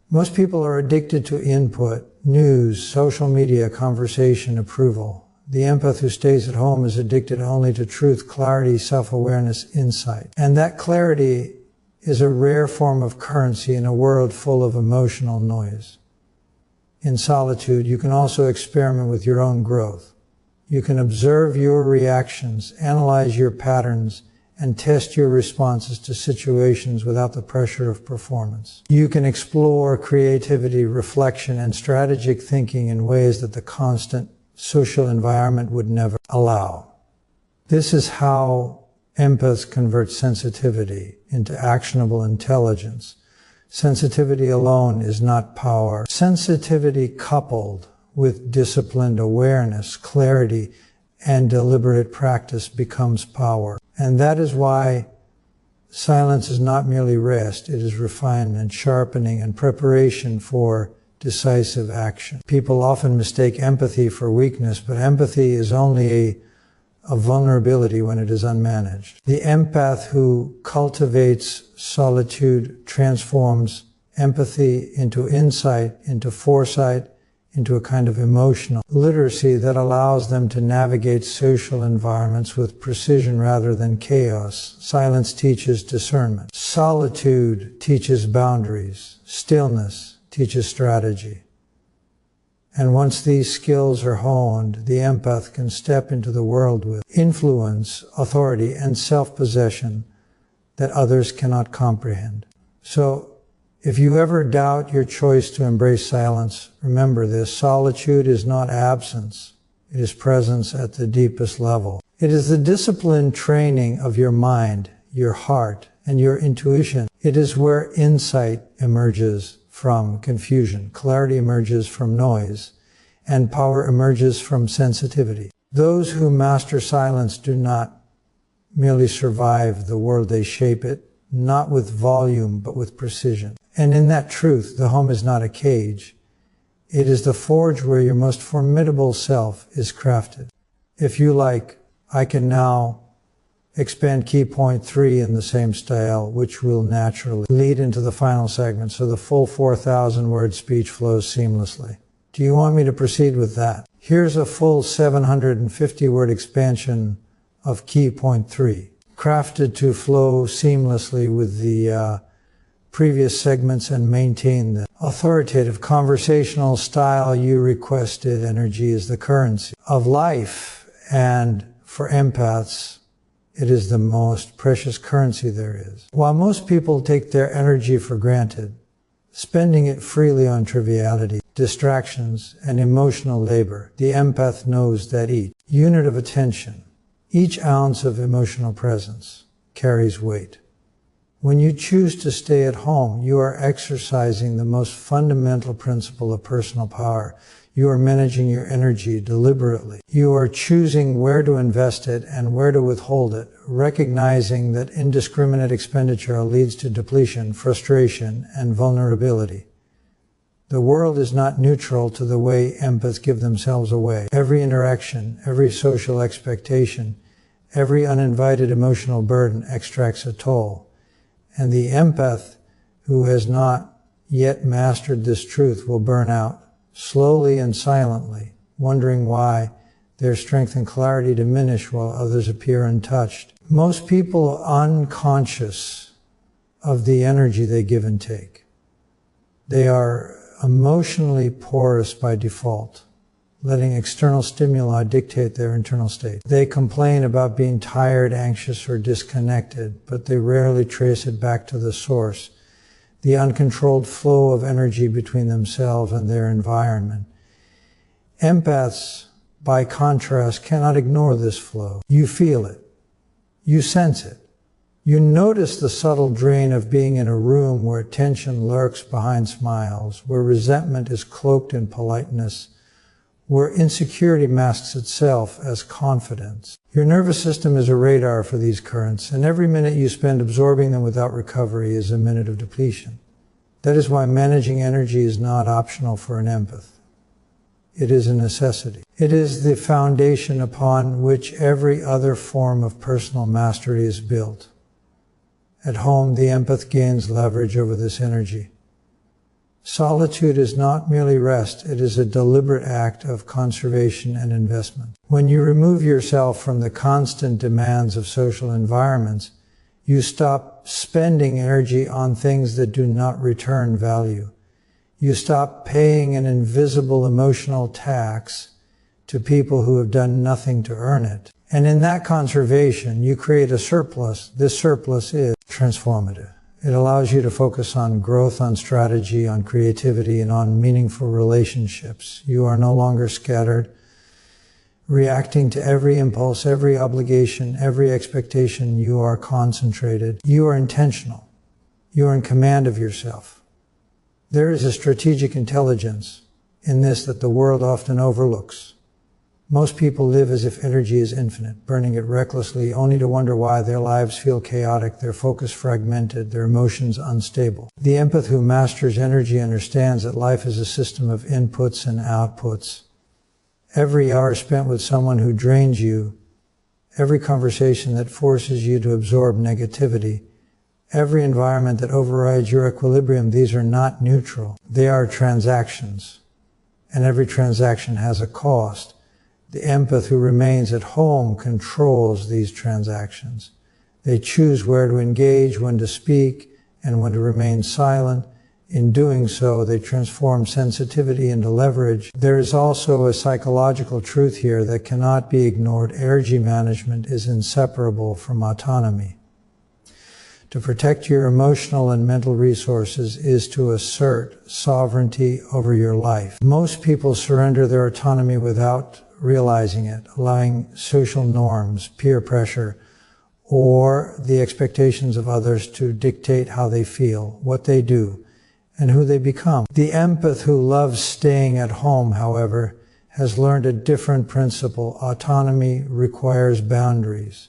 [SPEAKER 1] Most people are addicted to input, news, social media, conversation, approval. The empath who stays at home is addicted only to truth, clarity, self-awareness, insight. And that clarity is a rare form of currency in a world full of emotional noise. In solitude, you can also experiment with your own growth. You can observe your reactions, analyze your patterns, and test your responses to situations without the pressure of performance. You can explore creativity, reflection, and strategic thinking in ways that the constant social environment would never allow. This is how empaths convert sensitivity into actionable intelligence. Sensitivity alone is not power. Sensitivity coupled with disciplined awareness, clarity, and deliberate practice becomes power. And that is why silence is not merely rest, it is refinement, sharpening, and preparation for decisive action. People often mistake empathy for weakness, but empathy is only a vulnerability when it is unmanaged. The empath who cultivates solitude transforms empathy into insight, into foresight, into a kind of emotional literacy that allows them to navigate social environments with precision rather than chaos. Silence teaches discernment. Solitude teaches boundaries. Stillness teaches strategy. And once these skills are honed, the empath can step into the world with influence, authority, and self-possession that others cannot comprehend. So, if you ever doubt your choice to embrace silence, remember this: solitude is not absence. It is presence at the deepest level. It is the disciplined training of your mind, your heart, and your intuition. It is where insight emerges from confusion, clarity emerges from noise, and power emerges from sensitivity. Those who master silence do not merely survive the world, they shape it, not with volume, but with precision. And in that truth, the home is not a cage. It is the forge where your most formidable self is crafted. If you like, I can now expand key point 3 in the same style, which will naturally lead into the final segment, so the full 4,000 word speech flows seamlessly. Do you want me to proceed with that? Here's a full 750 word expansion of key point 3, crafted to flow seamlessly with the previous segments and maintain the authoritative conversational style you requested. Energy is the currency of life, and for empaths, it is the most precious currency there is. While most people take their energy for granted, spending it freely on triviality, distractions, and emotional labor, the empath knows that each unit of attention, each ounce of emotional presence carries weight. When you choose to stay at home, you are exercising the most fundamental principle of personal power. You are managing your energy deliberately. You are choosing where to invest it and where to withhold it, recognizing that indiscriminate expenditure leads to depletion, frustration, and vulnerability. The world is not neutral to the way empaths give themselves away. Every interaction, every social expectation, every uninvited emotional burden extracts a toll. And the empath who has not yet mastered this truth will burn out, slowly and silently, wondering why their strength and clarity diminish while others appear untouched. Most people are unconscious of the energy they give and take. They are emotionally porous by default, letting external stimuli dictate their internal state. They complain about being tired, anxious, or disconnected, but they rarely trace it back to the source, the uncontrolled flow of energy between themselves and their environment. Empaths, by contrast, cannot ignore this flow. You feel it. You sense it. You notice the subtle drain of being in a room where tension lurks behind smiles, where resentment is cloaked in politeness, where insecurity masks itself as confidence. Your nervous system is a radar for these currents, and every minute you spend absorbing them without recovery is a minute of depletion. That is why managing energy is not optional for an empath. It is a necessity. It is the foundation upon which every other form of personal mastery is built. At home, the empath gains leverage over this energy. Solitude is not merely rest, it is a deliberate act of conservation and investment. When you remove yourself from the constant demands of social environments, you stop spending energy on things that do not return value. You stop paying an invisible emotional tax to people who have done nothing to earn it. And in that conservation, you create a surplus. This surplus is transformative. It allows you to focus on growth, on strategy, on creativity, and on meaningful relationships. You are no longer scattered, reacting to every impulse, every obligation, every expectation. You are concentrated. You are intentional. You are in command of yourself. There is a strategic intelligence in this that the world often overlooks. Most people live as if energy is infinite, burning it recklessly, only to wonder why their lives feel chaotic, their focus fragmented, their emotions unstable. The empath who masters energy understands that life is a system of inputs and outputs. Every hour spent with someone who drains you, every conversation that forces you to absorb negativity, every environment that overrides your equilibrium, these are not neutral. They are transactions, and every transaction has a cost. The empath who remains at home controls these transactions. They choose where to engage, when to speak, and when to remain silent. In doing so, they transform sensitivity into leverage. There is also a psychological truth here that cannot be ignored. Energy management is inseparable from autonomy. To protect your emotional and mental resources is to assert sovereignty over your life. Most people surrender their autonomy without realizing it, allowing social norms, peer pressure, or the expectations of others to dictate how they feel, what they do, and who they become. The empath who loves staying at home, however, has learned a different principle. Autonomy requires boundaries.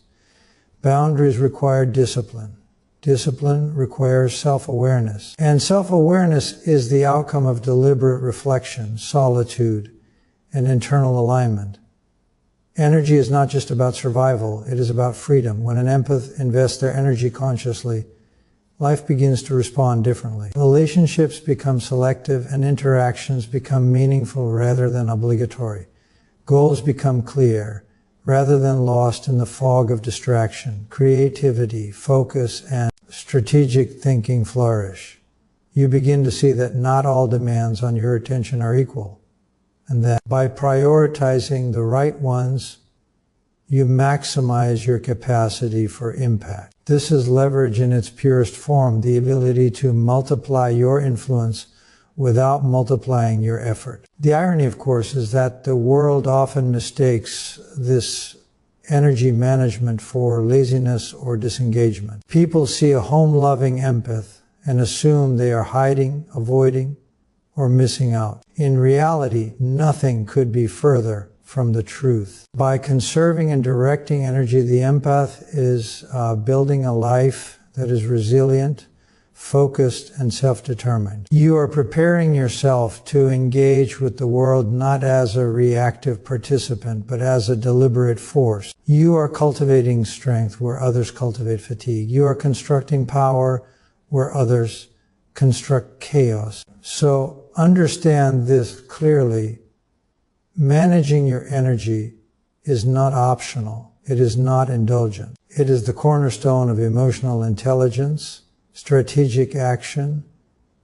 [SPEAKER 1] Boundaries require discipline. Discipline requires self-awareness. And self-awareness is the outcome of deliberate reflection, solitude, and internal alignment. Energy is not just about survival, it is about freedom. When an empath invests their energy consciously, life begins to respond differently. Relationships become selective and interactions become meaningful rather than obligatory. Goals become clear rather than lost in the fog of distraction. Creativity, focus, and strategic thinking flourish. You begin to see that not all demands on your attention are equal, and that by prioritizing the right ones, you maximize your capacity for impact. This is leverage in its purest form, the ability to multiply your influence without multiplying your effort. The irony, of course, is that the world often mistakes this energy management for laziness or disengagement. People see a home-loving empath and assume they are hiding, avoiding, or missing out. In reality, nothing could be further from the truth. By conserving and directing energy, the empath is building a life that is resilient, focused, and self-determined. You are preparing yourself to engage with the world not as a reactive participant, but as a deliberate force. You are cultivating strength where others cultivate fatigue. You are constructing power where others construct chaos. So understand this clearly. Managing your energy is not optional. It is not indulgent. It is the cornerstone of emotional intelligence, strategic action,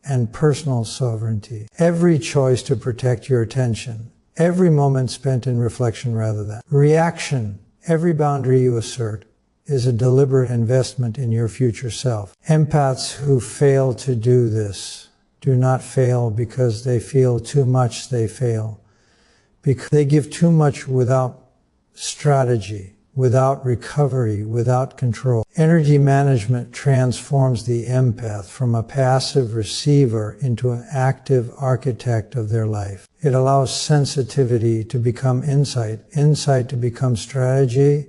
[SPEAKER 1] and personal sovereignty. Every choice to protect your attention, every moment spent in reflection rather than reaction, every boundary you assert, is a deliberate investment in your future self. Empaths who fail to do this do not fail because they feel too much. They fail because they give too much without strategy, without recovery, without control. Energy management transforms the empath from a passive receiver into an active architect of their life. It allows sensitivity to become insight, insight to become strategy,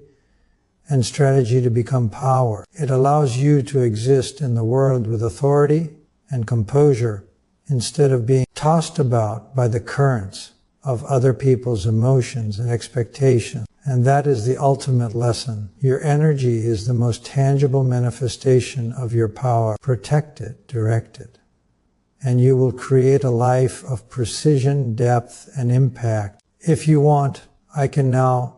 [SPEAKER 1] and strategy to become power. It allows you to exist in the world with authority and composure instead of being tossed about by the currents of other people's emotions and expectations. And that is the ultimate lesson. Your energy is the most tangible manifestation of your power. Protect it, direct it, and you will create a life of precision, depth, and impact. If you want, I can now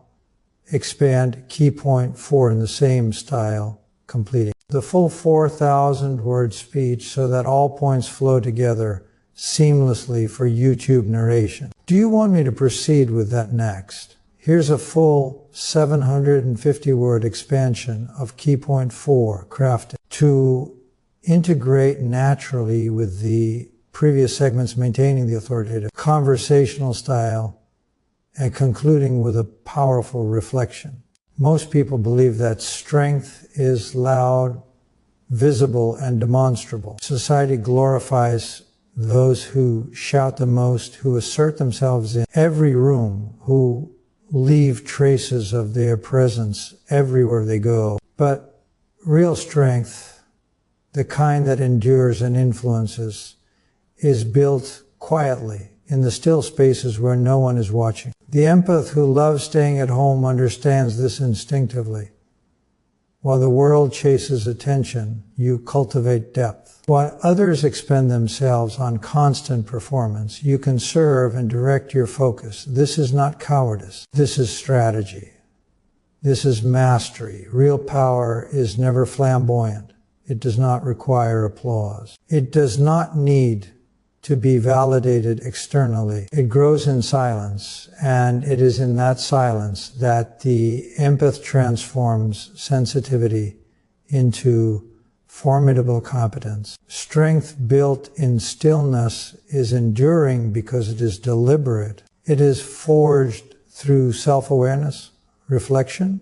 [SPEAKER 1] expand key point 4 in the same style, completing the full 4,000 word speech so that all points flow together seamlessly for YouTube narration. Do you want me to proceed with that next? Here's a full 750 word expansion of key point 4 crafted to integrate naturally with the previous segments, maintaining the authoritative conversational style and concluding with a powerful reflection. Most people believe that strength is loud, visible, and demonstrable. Society glorifies those who shout the most, who assert themselves in every room, who leave traces of their presence everywhere they go. But real strength, the kind that endures and influences, is built quietly in the still spaces where no one is watching. The empath who loves staying at home understands this instinctively. While the world chases attention, you cultivate depth. While others expend themselves on constant performance, you conserve and direct your focus. This is not cowardice. This is strategy. This is mastery. Real power is never flamboyant. It does not require applause. It does not need to be validated externally. It grows in silence, and it is in that silence that the empath transforms sensitivity into formidable competence. Strength built in stillness is enduring because it is deliberate. It is forged through self-awareness, reflection,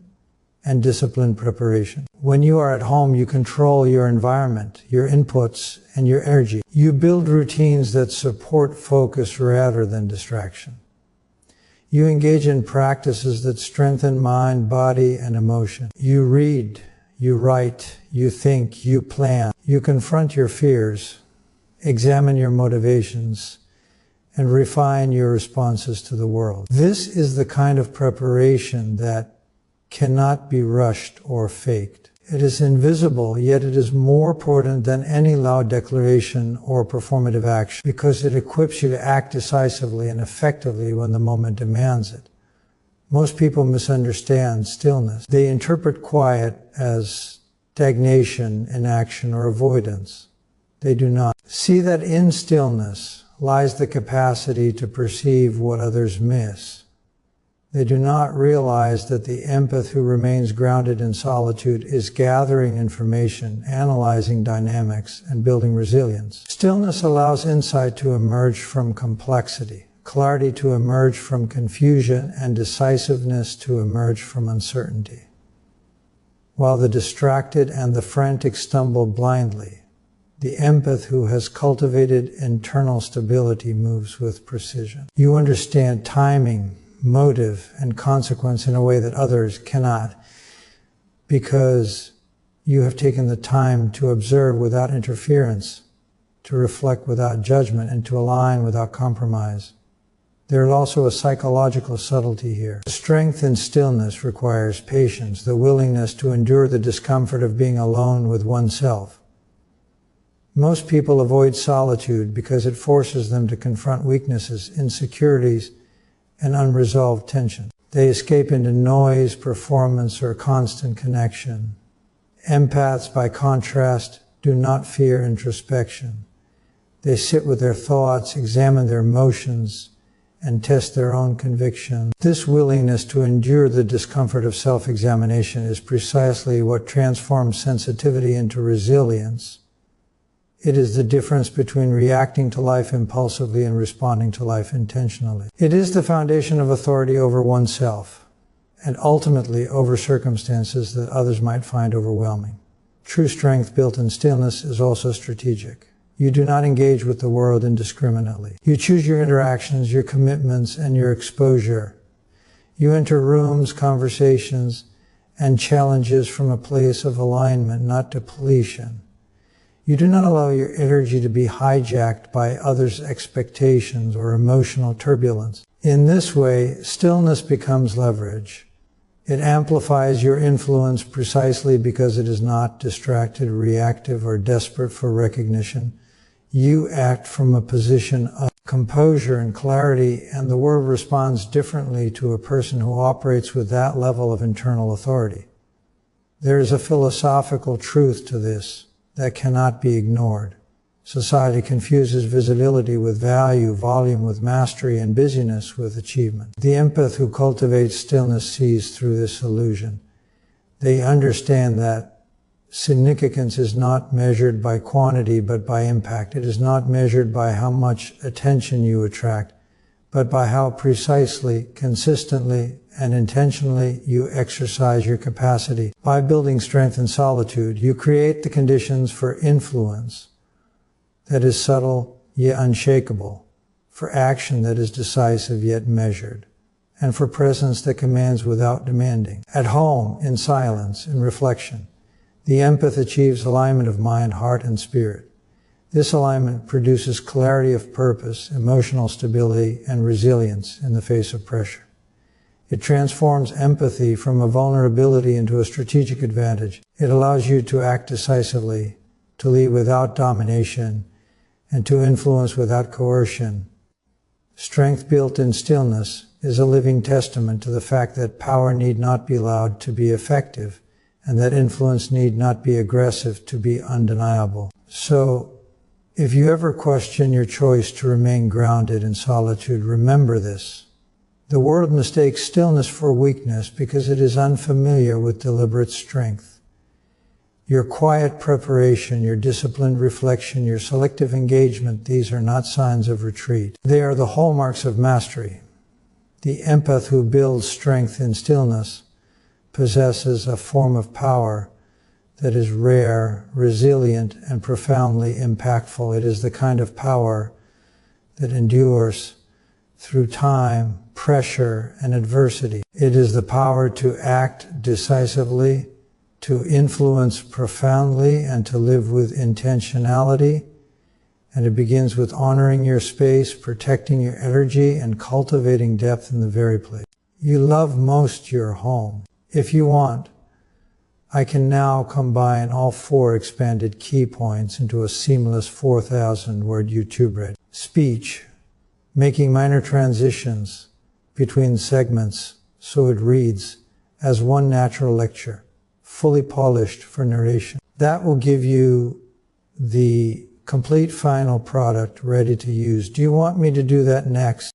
[SPEAKER 1] and disciplined preparation. When you are at home, you control your environment, your inputs, and your energy. You build routines that support focus rather than distraction. You engage in practices that strengthen mind, body, and emotion. You read, you write, you think, you plan. You confront your fears, examine your motivations, and refine your responses to the world. This is the kind of preparation that cannot be rushed or faked. It is invisible, yet it is more important than any loud declaration or performative action because it equips you to act decisively and effectively when the moment demands it. Most people misunderstand stillness. They interpret quiet as stagnation, inaction, or avoidance. They do not. See that in stillness lies the capacity to perceive what others miss. They do not realize that the empath who remains grounded in solitude is gathering information, analyzing dynamics, and building resilience. Stillness allows insight to emerge from complexity, clarity to emerge from confusion, and decisiveness to emerge from uncertainty. While the distracted and the frantic stumble blindly, The empath who has cultivated internal stability moves with precision. You understand timing, motive, and consequence in a way that others cannot, because you have taken the time to observe without interference, to reflect without judgment, and to align without compromise. There is also a psychological subtlety here. Strength in stillness requires patience, the willingness to endure the discomfort of being alone with oneself. Most people avoid solitude because it forces them to confront weaknesses, insecurities, and unresolved tension. They escape into noise, performance, or constant connection. Empaths, by contrast, do not fear introspection. They sit with their thoughts, examine their emotions, and test their own conviction. This willingness to endure the discomfort of self-examination is precisely what transforms sensitivity into resilience. It is the difference between reacting to life impulsively and responding to life intentionally. It is the foundation of authority over oneself, and ultimately over circumstances that others might find overwhelming. True strength built in stillness is also strategic. You do not engage with the world indiscriminately. You choose your interactions, your commitments, and your exposure. You enter rooms, conversations, and challenges from a place of alignment, not depletion. You do not allow your energy to be hijacked by others' expectations or emotional turbulence. In this way, stillness becomes leverage. It amplifies your influence precisely because it is not distracted, reactive, or desperate for recognition. You act from a position of composure and clarity, and the world responds differently to a person who operates with that level of internal authority. There is a philosophical truth to this that cannot be ignored. Society confuses visibility with value, volume with mastery, and busyness with achievement. The empath who cultivates stillness sees through this illusion. They understand that significance is not measured by quantity but by impact. It is not measured by how much attention you attract, but by how precisely, consistently, and intentionally you exercise your capacity. By building strength in solitude, you create the conditions for influence that is subtle yet unshakable, for action that is decisive yet measured, and for presence that commands without demanding. At home, in silence, in reflection, the empath achieves alignment of mind, heart, and spirit. This alignment produces clarity of purpose, emotional stability, and resilience in the face of pressure. It transforms empathy from a vulnerability into a strategic advantage. It allows you to act decisively, to lead without domination, and to influence without coercion. Strength built in stillness is a living testament to the fact that power need not be loud to be effective, and that influence need not be aggressive to be undeniable. So, if you ever question your choice to remain grounded in solitude, remember this. The world mistakes stillness for weakness because it is unfamiliar with deliberate strength. Your quiet preparation, your disciplined reflection, your selective engagement, these are not signs of retreat. They are the hallmarks of mastery. The empath who builds strength in stillness possesses a form of power that is rare, resilient, and profoundly impactful. It is the kind of power that endures through time, pressure, and adversity. It is the power to act decisively, to influence profoundly, and to live with intentionality. And it begins with honoring your space, protecting your energy, and cultivating depth in the very place you love most, your home. If you want, I can now combine all 4 expanded key points into a seamless 4,000-word YouTube read. Speech, making minor transitions between segments so it reads as one natural lecture, fully polished for narration. That will give you the complete final product ready to use. Do you want me to do that next?